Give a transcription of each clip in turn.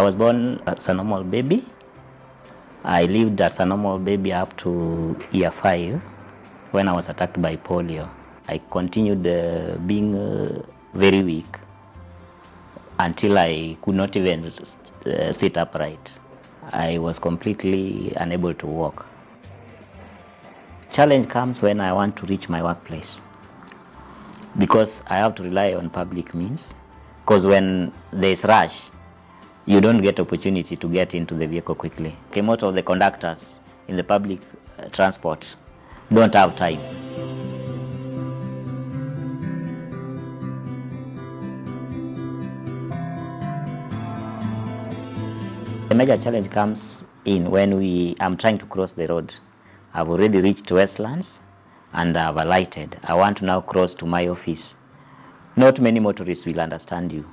was born as a normal baby. I lived as a normal baby up to year 5 when I was attacked by polio. I continued being very weak until I could not even sit upright. I was completely unable to walk. Challenge comes when I want to reach my workplace, because I have to rely on public means, because when there's rush, you don't get opportunity to get into the vehicle quickly. Okay, most of the conductors in the public transport don't have time. The major challenge comes in when I'm trying to cross the road. I've already reached Westlands and I've alighted. I want to now cross to my office. Not many motorists will understand you.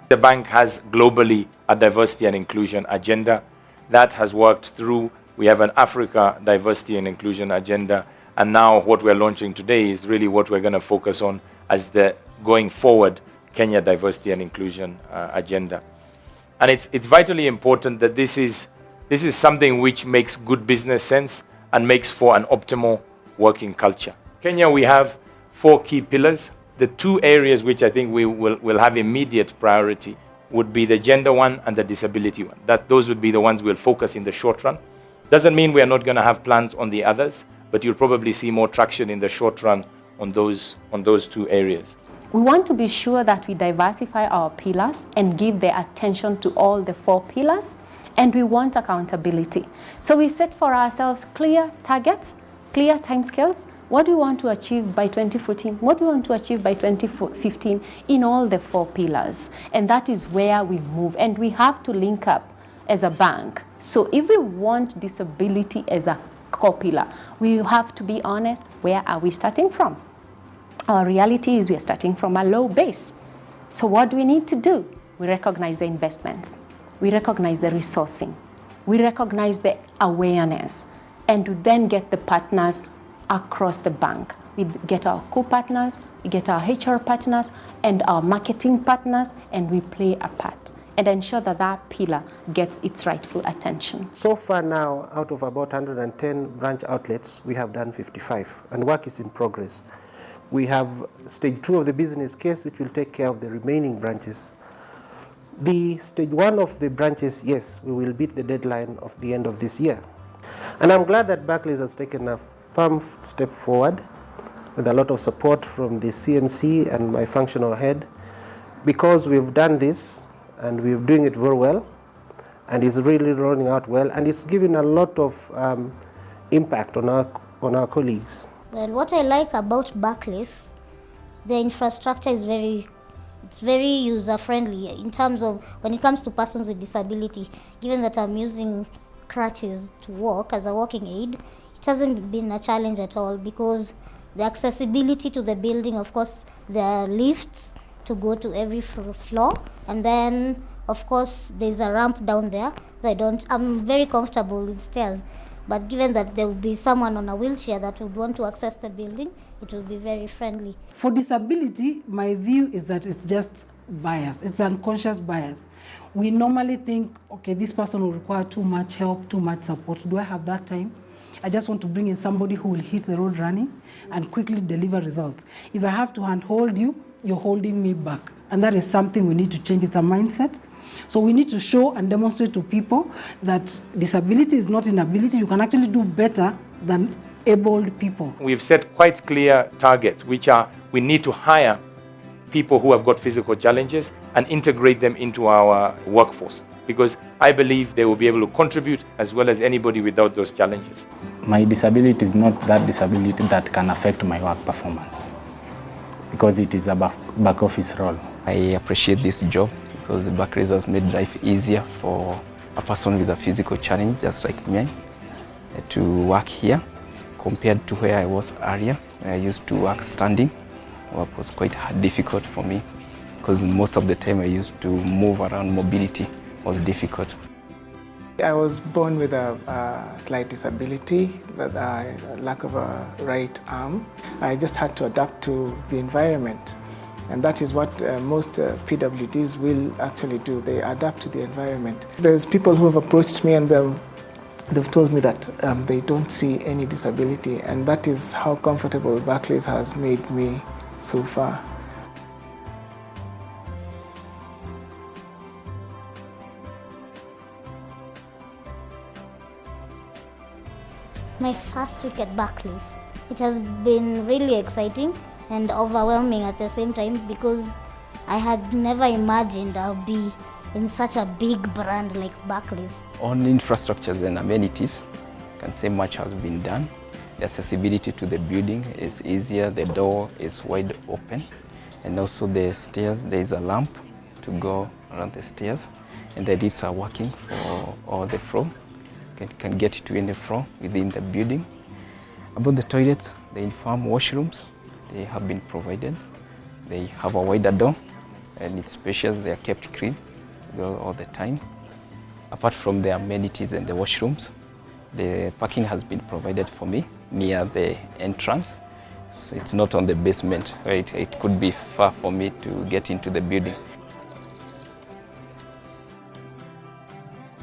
The bank has globally a diversity and inclusion agenda that has worked through. We have an Africa diversity and inclusion agenda, and now what we're launching today is really what we're going to focus on as the going forward Kenya diversity and inclusion agenda. And it's vitally important that this is something which makes good business sense and makes for an optimal working culture. Kenya, we have 4 key pillars. The 2 areas which I think we will have immediate priority would be the gender one and the disability one. Those would be the ones we'll focus in the short run. Doesn't mean we are not going to have plans on the others, but you'll probably see more traction in the short run on those 2 areas. We want to be sure that we diversify our pillars and give the attention to all the 4 pillars, and we want accountability. So we set for ourselves clear targets, clear timescales. What do we want to achieve by 2014? What do we want to achieve by 2015 in all the 4 pillars? And that is where we move. And we have to link up as a bank. So if we want disability as a core pillar, we have to be honest, where are we starting from? Our reality is we are starting from a low base. So what do we need to do? We recognize the investments. We recognize the resourcing. We recognize the awareness. And we then get the partners across the bank. We get our co-partners, we get our HR partners and our marketing partners, and we play a part and ensure that that pillar gets its rightful attention. So far now, out of about 110 branch outlets, we have done 55, and work is in progress. We have stage 2 of the business case, which will take care of the remaining branches. The stage 1 of the branches, yes, we will beat the deadline of the end of this year. And I'm glad that Barclays has taken a firm step forward with a lot of support from the CMC and my functional head, because we've done this and we're doing it very well, and it's really rolling out well, and it's giving a lot of impact on our colleagues. Well, what I like about Barclays, the infrastructure is very user-friendly in terms of when it comes to persons with disability. Given that I'm using crutches to walk as a walking aid, it hasn't been a challenge at all, because the accessibility to the building, of course, there are lifts to go to every floor, and then of course there's a ramp down there. So I'm very comfortable with stairs, but given that there will be someone on a wheelchair that would want to access the building, it will be very friendly. For disability, my view is that it's just bias. It's unconscious bias. We normally think, okay, this person will require too much help, too much support. Do I have that time? I just want to bring in somebody who will hit the road running and quickly deliver results. If I have to handhold you, you're holding me back. And that is something we need to change. It's a mindset. So we need to show and demonstrate to people that disability is not inability. You can actually do better than abled people. We've set quite clear targets, which are we need to hire people who have got physical challenges and integrate them into our workforce, because I believe they will be able to contribute as well as anybody without those challenges. My disability is not that disability that can affect my work performance, because it is a back office role. I appreciate this job because the Barclays has made life easier for a person with a physical challenge just like me to work here compared to where I was earlier. I used to work standing. Work was quite difficult for me because most of the time I used to move around. Mobility was difficult. I was born with a slight disability, lack of a right arm. I just had to adapt to the environment. And that is what most PWDs will actually do. They adapt to the environment. There's people who have approached me and they've told me that they don't see any disability, and that is how comfortable Barclays has made me so far. My first week at Barclays, it has been really exciting and overwhelming at the same time because I had never imagined I'll be in such a big brand like Barclays. On infrastructures and amenities, I can say much has been done. The accessibility to the building is easier, the door is wide open, and also the stairs, there is a lamp to go around the stairs, and the lifts are working for all the floor. Can get to any floor within the building. About the toilets, the inform washrooms, they have been provided. They have a wider door and it's spacious, they are kept clean all the time. Apart from the amenities and the washrooms, the parking has been provided for me near the entrance. So it's not on the basement, right? It could be far for me to get into the building.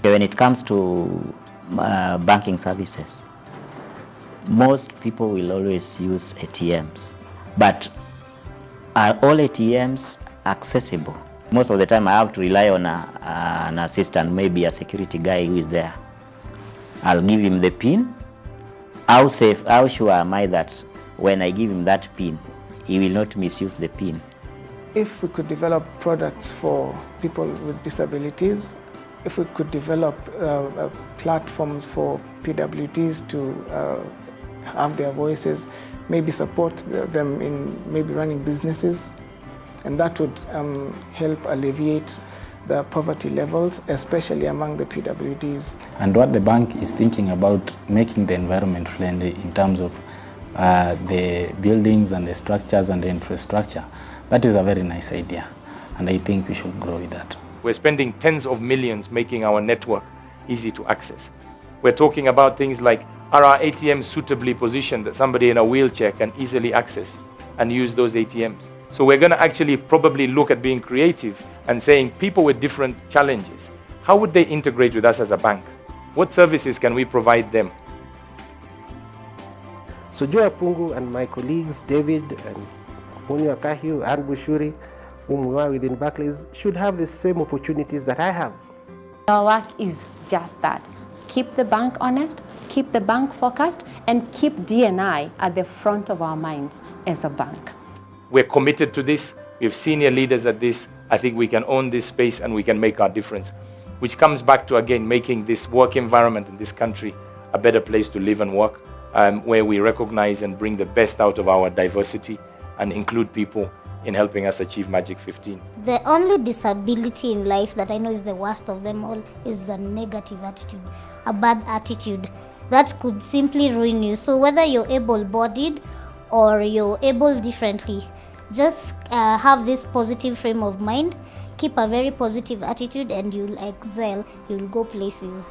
When it comes to banking services, most people will always use ATMs, but are all ATMs accessible? Most of the time I have to rely on an assistant, maybe a security guy who is there. I'll give him the PIN. How sure am I that when I give him that PIN, he will not misuse the PIN? If we could develop products for people with disabilities, if we could develop platforms for PWDs to have their voices, maybe support them in maybe running businesses, and that would help alleviate the poverty levels, especially among the PWDs. And what the bank is thinking about making the environment friendly in terms of the buildings and the structures and the infrastructure, that is a very nice idea, and I think we should grow with that. We're spending tens of millions making our network easy to access. We're talking about things like, are our ATMs suitably positioned that somebody in a wheelchair can easily access and use those ATMs? So we're going to actually probably look at being creative and saying people with different challenges, how would they integrate with us as a bank? What services can we provide them? So Joe Apungu and my colleagues, David and Munyo Akahiu and Bushuri, whom we are within Barclays, should have the same opportunities that I have. Our work is just that. Keep the bank honest, keep the bank focused, and keep D&I at the front of our minds as a bank. We're committed to this. We have senior leaders at this. I think we can own this space and we can make our difference, which comes back to, again, making this work environment in this country a better place to live and work, where we recognize and bring the best out of our diversity and include people in helping us achieve Magic 15. The only disability in life that I know is the worst of them all is a negative attitude, a bad attitude that could simply ruin you. So whether you're able-bodied or you're able differently, just have this positive frame of mind, keep a very positive attitude, and you'll excel, you'll go places.